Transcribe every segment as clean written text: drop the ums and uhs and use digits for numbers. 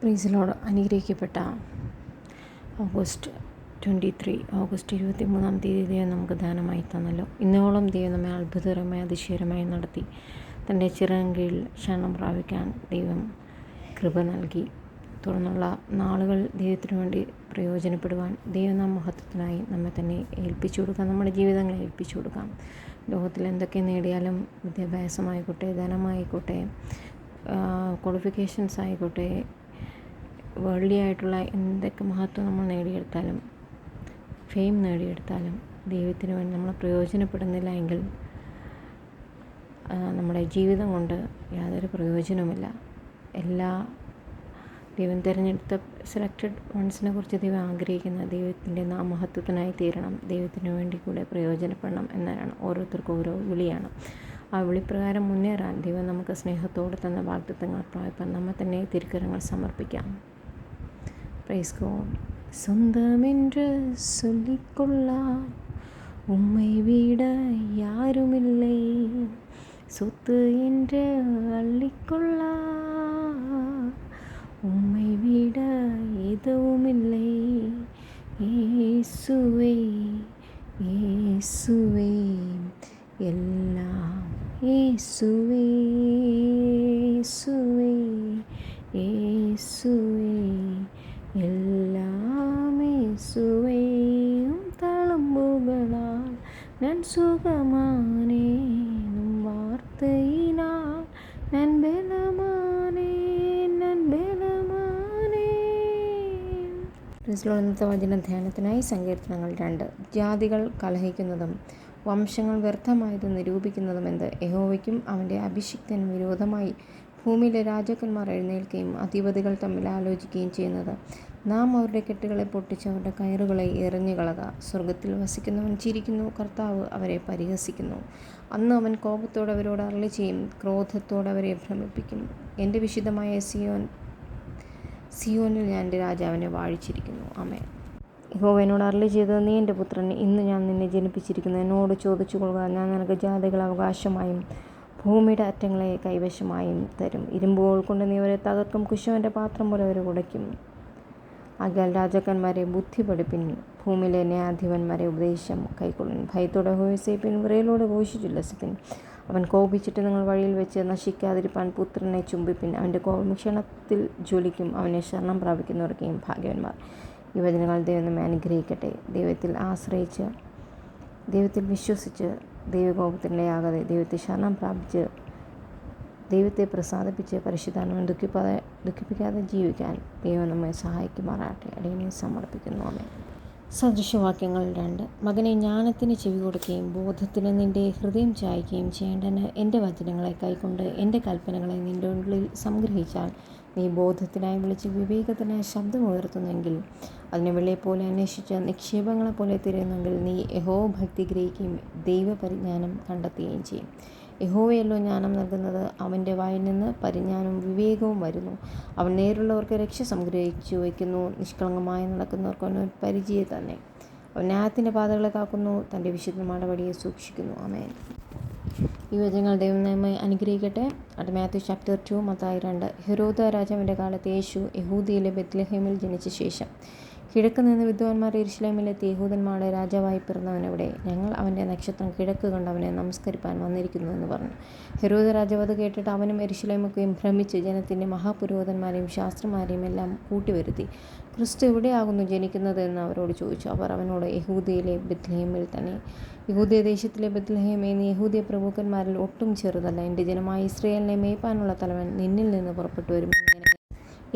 പ്രീസിലോട് അനുഗ്രഹിക്കപ്പെട്ട ഓഗസ്റ്റ് 23 ദൈവം നമുക്ക് ദാനമായി തന്നല്ലോ. ഇന്നോളം ദൈവം നമ്മെ അത്ഭുതകരമായി അതിശയകരമായി നടത്തി. തൻ്റെ ചിറകിൻ കീഴിൽ ശരണം പ്രാപിക്കാൻ ദൈവം കൃപ നൽകി. തുടർന്നുള്ള നാളുകൾ ദൈവത്തിനു വേണ്ടി പ്രയോജനപ്പെടുവാൻ ദൈവനാമ മഹത്വത്തിനായി നമ്മെ തന്നെ ഏൽപ്പിച്ചു കൊടുക്കാം, നമ്മുടെ ജീവിതങ്ങളെ ഏൽപ്പിച്ചു കൊടുക്കാം. ലോകത്തിൽ എന്തൊക്കെ നേടിയാലും, വിദ്യാഭ്യാസമായിക്കോട്ടെ, ധനമായിക്കോട്ടെ, ക്വാളിഫിക്കേഷൻസ് ആയിക്കോട്ടെ, വേൾഡ്ലി ആയിട്ടുള്ള എന്തൊക്കെ മഹത്വം നമ്മൾ നേടിയെടുത്താലും, ഫെയിം നേടിയെടുത്താലും, ദൈവത്തിന് വേണ്ടി നമ്മൾ പ്രയോജനപ്പെടുന്നില്ല എങ്കിൽ നമ്മുടെ ജീവിതം കൊണ്ട് യാതൊരു പ്രയോജനവുമില്ല. എല്ലാ ദൈവം തിരഞ്ഞെടുത്ത സെലക്റ്റഡ് വൺസിനെ കുറിച്ച് ദൈവം ആഗ്രഹിക്കുന്ന ദൈവത്തിൻ്റെ നാമഹത്വത്തിനായി തീരണം, ദൈവത്തിന് വേണ്ടി കൂടെ പ്രയോജനപ്പെടണം എന്നതാണ്. ഓരോരുത്തർക്കും ഓരോ വിളിയാണ്. ആ വിളിപ്രകാരം മുന്നേറാൻ ദൈവം നമുക്ക് സ്നേഹത്തോടെ തന്ന വാഗ്ദത്തങ്ങൾ പ്രാപിപ്പാൻ നമ്മെ തന്നെ തിരുക്കരങ്ങൾ സമർപ്പിക്കാം. Praise God. சொந்தமென்று சொல்லிக்கொள்ளான் உம்மை விட யாருமில்லை, சொத்து என்று அள்ளிக்கொள்ளா உம்மை விட எதுவுமில்லை. இயேசுவே இயேசுவே எல்லாம் இயேசுவே இயேசுவே இயேசுவே എല്ലാം യേശുവേയും തളമ്പുകളാൽ ഞാൻ സുഖമാനേനും വാർത്തയിനാൽ ഞാൻ ബലമാനേ. ഇന്നത്തെ വചന ധ്യാനത്തിനായി സങ്കീർത്തനങ്ങൾ 2. ജാതികൾ കലഹിക്കുന്നതും വംശങ്ങൾ വ്യർത്ഥമായത് നിരൂപിക്കുന്നതും എന്ത്? യഹോവയ്ക്കും അവൻ്റെ അഭിഷിക്തനും വിരോധമായി ഭൂമിയിലെ രാജാക്കന്മാർ എഴുന്നേൽക്കുകയും അധിപതികൾ തമ്മിൽ ആലോചിക്കുകയും ചെയ്യുന്നത്. നാം അവരുടെ കെട്ടുകളെ പൊട്ടിച്ച് അവരുടെ കയറുകളെ എറിഞ്ഞു കളക. സ്വർഗത്തിൽ വസിക്കുന്നവൻ ചിരിക്കുന്നു, കർത്താവ് അവരെ പരിഹസിക്കുന്നു. അന്ന് അവൻ കോപത്തോടെ അവരോട് അരുളി ചെയ്യും, ക്രോധത്തോടെ അവരെ ഭ്രമിപ്പിക്കും. എൻ്റെ വിശുദ്ധമായ സിയോനിൽ ഞാൻ എൻ്റെ രാജാവിനെ വാഴിച്ചിരിക്കുന്നു. ആമേൻ. യഹോവ എന്നോട് അരുളി ചെയ്തത്, നീ എൻ്റെ പുത്രൻ, ഇന്ന് ഞാൻ നിന്നെ ജനിപ്പിച്ചിരിക്കുന്നു. എന്നോട് ചോദിച്ചു കൊള്ളുക, ഞാൻ നിനക്ക് ജാതികൾ അവകാശമായും ഭൂമിയുടെ അറ്റങ്ങളെ കൈവശമായും തരും. ഇരുമ്പുകൾ കൊണ്ട് നീ അവരെ തകർക്കും, കുശവൻ്റെ പാത്രം പോലെ അവരെ ഉടയ്ക്കും. ആകയാൽ രാജാക്കന്മാരെ ബുദ്ധി പഠിപ്പിൻ, ഭൂമിയിലെ ന്യായാധിപന്മാരെ ഉപദേശം കൈക്കൊള്ളിൻ. ഭയത്തോടെ ഹോസേപ്പിൻ, വിറയലോടെ ഘോഷിച്ചുല്ലസിപ്പിൻ. അവൻ കോപിച്ചിട്ട് നിങ്ങൾ വഴിയിൽ വെച്ച് നശിക്കാതിരിപ്പാൻ പുത്രനെ ചുംബിപ്പിൻ. അവൻ്റെ കോപം ക്ഷണത്തിൽ ജ്വലിക്കും. അവനെ ശരണം പ്രാപിക്കുന്നവർക്കെയും ഭാഗ്യവാന്മാർ. ഈ വചനങ്ങൾ ദൈവം നമ്മെ അനുഗ്രഹിക്കട്ടെ. ദൈവത്തിൽ ആശ്രയിച്ച്, ദൈവത്തിൽ വിശ്വസിച്ച്, ദൈവകോപത്തിനിടയാകാതെ ദൈവത്തെ ശരണം പ്രാപിച്ച്, ദൈവത്തെ പ്രസാദിപ്പിച്ച്, പരിശുദ്ധാത്മാവിനെ ദുഃഖിപ്പിക്കാതെ ജീവിക്കാൻ ദൈവം നമ്മെ സഹായിക്കുമാറാകട്ടെ. അടിയനെ സമർപ്പിക്കുന്നു. ആമേൻ. സദൃശവാക്യങ്ങൾ 2. മകനെ, ജ്ഞാനത്തിന് ചെവി കൊടുക്കുകയും ബോധത്തിന് നിൻ്റെ ഹൃദയം ചായ്ക്കുകയും ചെയ്യേണ്ടതിന് എൻ്റെ വചനങ്ങളെ കൈക്കൊണ്ട് എൻ്റെ കൽപ്പനകളെ നിൻ്റെ ഉള്ളിൽ സംഗ്രഹിച്ചാൽ നീ ബോധത്തിനായി വിളിച്ച് വിവേകത്തിനായി ശബ്ദമുയർത്തുന്നെങ്കിൽ, അതിനെ വെള്ളിയെപ്പോലെ അന്വേഷിച്ച് നിക്ഷേപങ്ങളെപ്പോലെ തിരയുന്നെങ്കിൽ, നീ യഹോവ ഭക്തി ഗ്രഹിക്കുകയും ദൈവപരിജ്ഞാനം കണ്ടെത്തുകയും ചെയ്യും. യഹോവയല്ലോ ജ്ഞാനം നൽകുന്നത്, അവൻ്റെ വായിൽ നിന്ന് പരിജ്ഞാനവും വിവേകവും വരുന്നു. അവൻ നേരുള്ളവർക്ക് രക്ഷ സംഗ്രഹിച്ചു വയ്ക്കുന്നു, നിഷ്കളങ്കമായി നടക്കുന്നവർക്ക് അവൻ ഒരു പരിചയം തന്നെ. അവൻ ന്യായത്തിൻ്റെ പാതകളെ കാക്കുന്നു, തൻ്റെ വിശുദ്ധന്മാരുടെ വഴിയെ സൂക്ഷിക്കുന്നു. ആമേൻ. ഈ വചനങ്ങൾ ദൈവം നമ്മെ അനുഗ്രഹിക്കട്ടെ. Matthew chapter 2, Mathai 2. ഹെരോദ രാജാവിൻ്റെ കാലത്ത് യേശു യഹൂദിയിലെ ബെത്ലഹേമിൽ ജനിച്ച ശേഷം കിഴക്ക് നിന്ന് വിദ്വാൻമാർ യെരൂശലേമിലെത്തി, യഹൂദന്മാരുടെ രാജാവായി പിറന്നവനെവിടെ? ഞങ്ങൾ അവൻ്റെ നക്ഷത്രം കിഴക്ക് കണ്ടവനെ നമസ്കരിപ്പാൻ വന്നിരിക്കുന്നു എന്ന് പറഞ്ഞു. ഹെരോദ രാജാവ് അത് കേട്ടിട്ട് അവനും യെരൂശലേമൊക്കെയും ഭ്രമിച്ച് ജനത്തിൻ്റെ മഹാപുരോഹിതന്മാരെയും ശാസ്ത്രിമാരെയും എല്ലാം കൂട്ടിവരുത്തി, ക്രിസ്തു എവിടെയാകുന്നു ജനിക്കുന്നത് എന്ന് അവരോട് ചോദിച്ചു. അവർ അവനോട്, യഹൂദയിലെ ബെത്ലഹേമിൽ തന്നെ. യഹൂദയ ദേശത്തിലെ ബെത്ലഹേമേ, നീ യഹൂദയ പ്രഭുക്കന്മാരിൽ ഒട്ടും ചെറുതല്ല. എൻ്റെ ജനമായ ഇസ്രായേലിനെ മേയ്പ്പാനുള്ള തലവൻ നിന്നിൽ നിന്ന് പുറപ്പെട്ടു വരും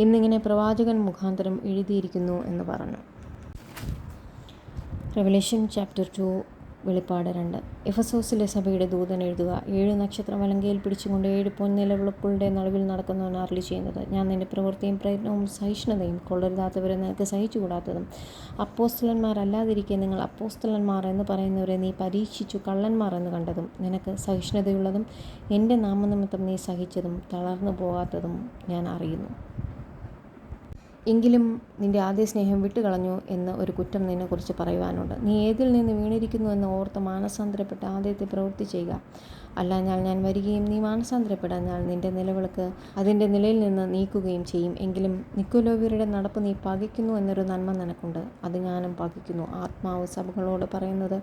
എന്നിങ്ങനെ പ്രവാചകൻ മുഖാന്തരം എഴുതിയിരിക്കുന്നു എന്ന് പറഞ്ഞു. റെവലേഷൻ ചാപ്റ്റർ 2, വെളിപ്പാട് 2. എഫെസോസിലെ സഭയുടെ ദൂതൻ എഴുതുക, 7 നക്ഷത്രം വലങ്കയിൽ പിടിച്ചുകൊണ്ട് 7 പൊൻനിലവിളക്കുകളുടെ നടുവിൽ നടക്കുന്നവൻ അരുളി ചെയ്യുന്നത്, ഞാൻ നിൻ്റെ പ്രവൃത്തിയും പ്രയത്നവും സഹിഷ്ണുതയും, കൊള്ളരുതാത്തവരെ നിനക്ക് സഹിച്ചുകൂടാത്തതും, അപ്പോസ്തലന്മാരല്ലാതിരിക്കെ നിങ്ങൾ അപ്പോസ്തലന്മാർ എന്ന് പറയുന്നവരെ നീ പരീക്ഷിച്ചു കള്ളന്മാർ എന്ന് കണ്ടതും, നിനക്ക് സഹിഷ്ണുതയുള്ളതും എൻ്റെ നാമനിമിത്തം നീ സഹിച്ചതും തളർന്നു പോകാത്തതും ഞാൻ അറിയുന്നു. എങ്കിലും നിൻ്റെ ആദ്യ സ്നേഹം വിട്ടുകളഞ്ഞു എന്ന് ഒരു കുറ്റം നിന്നെക്കുറിച്ച് പറയുവാനുണ്ട്. നീ ഏതിൽ നിന്ന് വീണിരിക്കുന്നു എന്ന് ഓർത്ത് മാനസാന്തരപ്പെട്ട് ആദ്യത്തെ പ്രവൃത്തി ചെയ്യുക. അല്ലാഞ്ഞാൽ ഞാൻ വരികയും നീ മാനസാന്തരപ്പെടാഞ്ഞാൽ നിൻ്റെ നിലവിളക്ക് അതിൻ്റെ നിലയിൽ നിന്ന് നീക്കുകയും ചെയ്യും. എങ്കിലും നിക്കൊലോവ്യരുടെ നടപ്പ് നീ പകയ്ക്കുന്നു എന്നൊരു നന്മ നിനക്കുണ്ട്. അത് ഞാനും പകയ്ക്കുന്നു. ആത്മാവ് സഭകളോട് പറയുന്നത്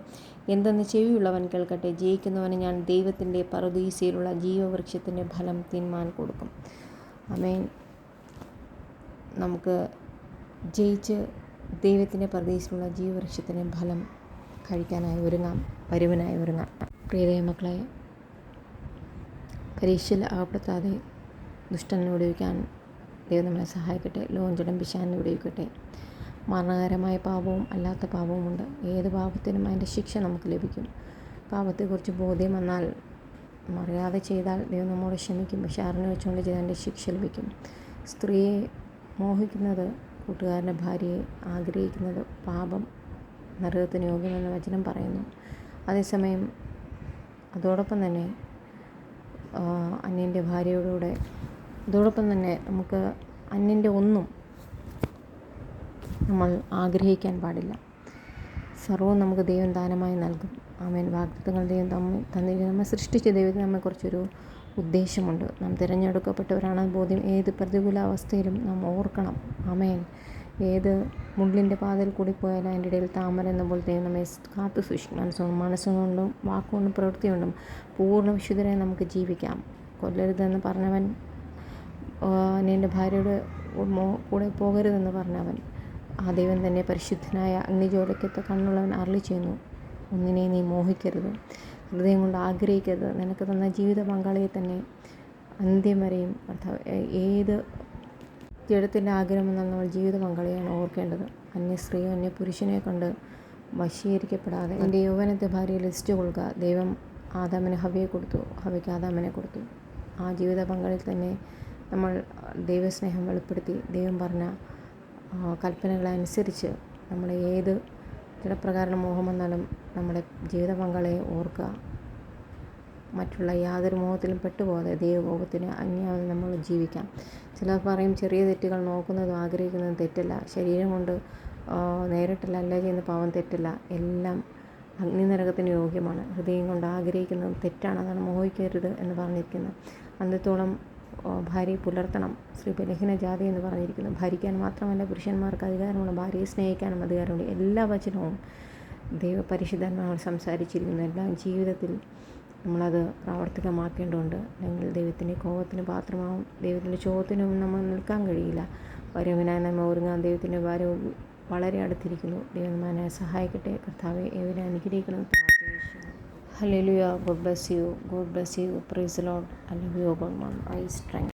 എന്തെന്ന് ചെവിയുള്ളവൻ കേൾക്കട്ടെ. ജയിക്കുന്നവന് ഞാൻ ദൈവത്തിൻ്റെ പറുദീസയിലുള്ള ജീവവൃക്ഷത്തിൻ്റെ ഫലം തിന്മാൻ കൊടുക്കും. ആമേൻ. നമുക്ക് ജയിച്ച് ദൈവത്തിൻ്റെ പറുദീസയിലുള്ള ജീവവൃക്ഷത്തിൻ്റെ ഫലം കഴിക്കാനായി ഒരുങ്ങാം, വരുവനായി ഒരുങ്ങാം. പ്രിയ മക്കളെ, പരീക്ഷയിൽ അകപ്പെടുത്താതെ ദുഷ്ടനെ വിടുവിക്കാൻ ദൈവം നമ്മളെ സഹായിക്കട്ടെ. ലോഞ്ചിടം പിശാചിനെ വിടുവിക്കട്ടെ. മരണകരമായ പാപവും അല്ലാത്ത പാപവുമുണ്ട്. ഏത് പാപത്തിനും അതിൻ്റെ ശിക്ഷ നമുക്ക് ലഭിക്കും. പാപത്തെക്കുറിച്ച് ബോധ്യം വന്നാൽ അറിയാതെ ചെയ്താൽ ദൈവം നമ്മോട് ക്ഷമിക്കും. പക്ഷെ അറിഞ്ഞു വെച്ചുകൊണ്ട് ചെയ്താൽ അതിൻ്റെ ശിക്ഷ ലഭിക്കും. സ്ത്രീയെ മോഹിക്കുന്നത്, കൂട്ടുകാരൻ്റെ ഭാര്യയെ ആഗ്രഹിക്കുന്നത് പാപം, നരകത്തിന് യോഗ്യമെന്ന് വചനം പറയുന്നു. അതേസമയം അതോടൊപ്പം തന്നെ അന്യൻ്റെ ഭാര്യയോടുകൂടെ അതോടൊപ്പം തന്നെ നമുക്ക് അന്യൻ്റെ ഒന്നും നമ്മൾ ആഗ്രഹിക്കാൻ പാടില്ല. സർവ്വവും നമുക്ക് ദൈവം ദാനമായി നൽകും. ആമേൻ. വാഗ്ദത്തങ്ങൾ ദൈവം തന്നിരിക്കുന്ന നമ്മെ സൃഷ്ടിച്ച ദൈവത്തിന് നമ്മെക്കുറിച്ചൊരു ഉദ്ദേശമുണ്ട്. നാം തിരഞ്ഞെടുക്കപ്പെട്ടവരാണെന്ന് ബോധ്യം ഏത് പ്രതികൂലാവസ്ഥയിലും നാം ഓർക്കണം. ആമേൻ. ഏത് മുള്ളിൻ്റെ പാതയിൽ കൂടി പോയാലും അതിൻ്റെ ഇടയിൽ താമര എന്ന പോലെ ദൈവം നമ്മെ കാത്തു സൂക്ഷിക്കും. മനസ്സുകൊണ്ടും വാക്കുകൊണ്ടും പ്രവൃത്തി കൊണ്ടും പൂർണ്ണ വിശുദ്ധരായി നമുക്ക് ജീവിക്കാം. കൊല്ലരുതെന്ന് പറഞ്ഞവൻ, എൻ്റെ ഭാര്യയുടെ കൂടെ പോകരുതെന്ന് പറഞ്ഞവൻ, ആ ദൈവം തന്നെ പരിശുദ്ധനായ അഗ്നിജ്വാലയ്ക്കത്ത് കണ്ണുള്ളവൻ അരുളി ചെയ്യുന്നു, ഒന്നിനെ നീ മോഹിക്കരുത്, ഹൃദയം കൊണ്ട് ആഗ്രഹിക്കരുത്. നിനക്ക് തന്ന ജീവിത പങ്കാളിയെ തന്നെ അന്ത്യം വരെയും ഏത് ജഡത്തിൻ്റെ ആഗ്രഹം എന്നാൽ നമ്മൾ ജീവിത പങ്കാളിയാണ് ഓർക്കേണ്ടത്. അന്യ സ്ത്രീയോ അന്യ പുരുഷനെ കൊണ്ട് വശീകരിക്കപ്പെടാതെ എൻ്റെ യൗവനത്തെ ഭാര്യയെ ലസിച്ചു കൊള്ളുക. ദൈവം ആദാമിന് ഹവ്വയെ കൊടുത്തു, ഹവ്വയ്ക്ക് ആദാമിനെ കൊടുത്തു. ആ ജീവിത പങ്കാളിയിൽ തന്നെ നമ്മൾ ദൈവസ്നേഹം വെളിപ്പെടുത്തി ദൈവം പറഞ്ഞ കൽപ്പനകളനുസരിച്ച് നമ്മൾ ഏത് ജഡപ്രകാരം മോഹം വന്നാലും നമ്മുടെ ജീവിത പങ്കാളിയെ ഓർക്കുക. മറ്റുള്ള യാതൊരു മോഹത്തിലും പെട്ടുപോകാതെ ദൈവകോപത്തിന് അന്യായം നമ്മൾ ജീവിക്കാം. ചിലർ പറയും ചെറിയ തെറ്റുകൾ നോക്കുന്നതും ആഗ്രഹിക്കുന്നതും തെറ്റല്ല. ശരീരം കൊണ്ട് നേരിട്ടല്ല ചെയ്യുന്ന പാവം തെറ്റല്ല. എല്ലാം അഗ്നിനരകത്തിന് യോഗ്യമാണ്. ഹൃദയം കൊണ്ട് ആഗ്രഹിക്കുന്നതും തെറ്റാണ്. അതാണ് മോഹിക്കരുത് എന്ന് പറഞ്ഞിരിക്കുന്നത്. അന്ത്യത്തോളം ഭാര്യയെ പുലർത്തണം. സ്ത്രീ ബലഹീന ജാതി എന്ന് പറഞ്ഞിരിക്കുന്നു. ഭരിക്കാൻ മാത്രമല്ല പുരുഷന്മാർക്ക് അധികാരമുള്ള, ഭാര്യയെ സ്നേഹിക്കാനും അധികാരമുണ്ട്. എല്ലാ വചനവും ദൈവപരിശുദ്ധന്മാർ സംസാരിച്ചിരിക്കുന്നു. എല്ലാം ജീവിതത്തിൽ നമ്മളത് പ്രാവർത്തികമാക്കേണ്ടതുണ്ട്. അല്ലെങ്കിൽ ദൈവത്തിൻ്റെ കോപത്തിന് പാത്രമാവും. ദൈവത്തിൻ്റെ ചോദ്യത്തിനും നമ്മൾ നിൽക്കാൻ കഴിയില്ല. വരുവനായി നമ്മെ ഒരുങ്ങാൻ ദൈവത്തിൻ്റെ ഭാരം വളരെ അടുത്തിരിക്കുന്നു. ദൈവം നമ്മെ സഹായിക്കട്ടെ. കർത്താവെ ഏവരെ അനുഗ്രഹിക്കണം. Hallelujah. God bless you. God bless you. Praise the Lord. I love you, God, Mom. I strength.